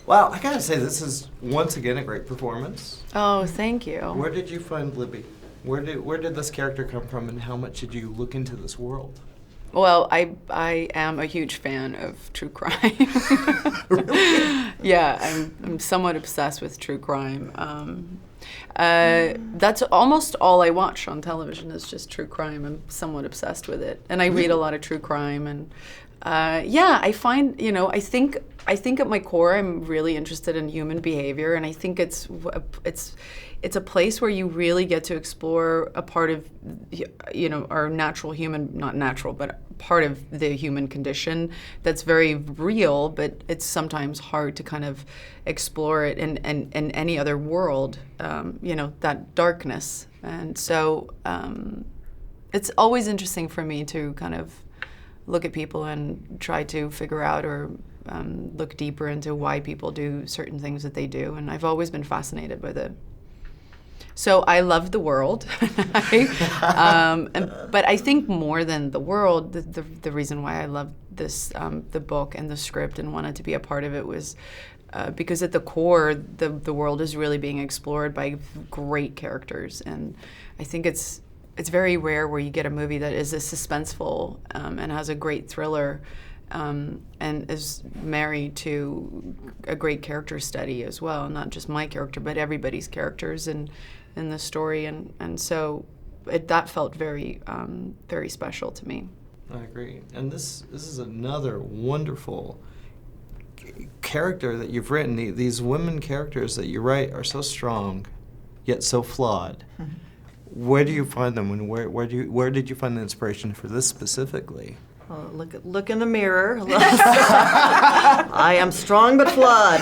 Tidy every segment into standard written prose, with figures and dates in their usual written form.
Well, I gotta say, this is once again a great performance. Oh, thank you. Where did you find Libby? Where did this character come from, and how much did you look into this world? Well, I am a huge fan of true crime. Really? Yeah, I'm somewhat obsessed with true crime. That's almost all I watch on television is just true crime. I'm somewhat obsessed with it, and I read a lot of true crime. And yeah, I find I think at my core I'm really interested in human behavior, and I think it's a place where you really get to explore a part of our natural human, not natural, but part of the human condition that's very real, but it's sometimes hard to kind of explore it in any other world, that darkness. And so it's always interesting for me to kind of look at people and try to figure out or look deeper into why people do certain things that they do, and I've always been fascinated with it. So I love the world, but I think more than the world, the reason why I loved this, the book and the script and wanted to be a part of it was because at the core, the world is really being explored by great characters, and I think it's very rare where you get a movie that is as suspenseful and has a great thriller and is married to a great character study as well, not just my character, but everybody's characters in the story, and so that felt very very special to me. I agree, and this is another wonderful character that you've written. These women characters that you write are so strong, yet so flawed. Mm-hmm. Where do you find them, and where did you find the inspiration for this specifically? Oh, look in the mirror. I am strong but flawed.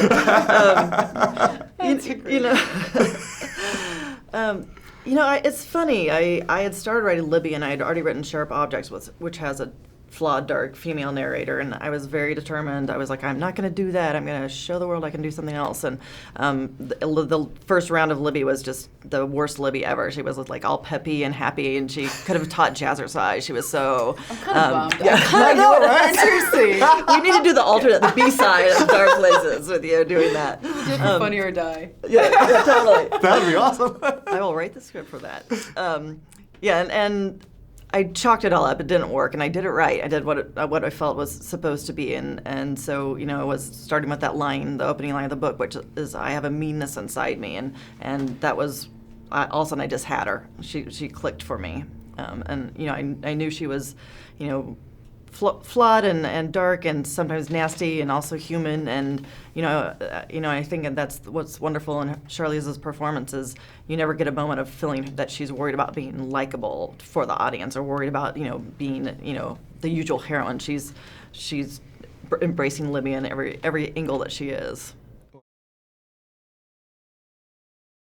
It's funny. I had started writing Libby, and I had already written Sharp Objects, which has a flawed, dark female narrator, and I was very determined. I was like, I'm not going to do that. I'm going to show the world I can do something else. And the first round of Libby was just the worst Libby ever. She was like all peppy and happy, and she could have taught jazzercise. She was so. I'm kind of bummed. Yeah, I know, right? Seriously, we need to do the alternate, the B-side of Dark Places with you doing that. Funny or Die. Yeah, totally. That would be awesome. I will write the script for that. And I chalked it all up. It didn't work, and I did it right. I did what I felt was supposed to be, and so it was starting with that line, the opening line of the book, which is I have a meanness inside me, and that was all of a sudden I just had her. She clicked for me, and I knew she was, flawed and dark and sometimes nasty and also human, and I think that's what's wonderful in Charlize's performance is you never get a moment of feeling that she's worried about being likable for the audience or worried about being the usual heroine. She's embracing Libby in every angle that she is.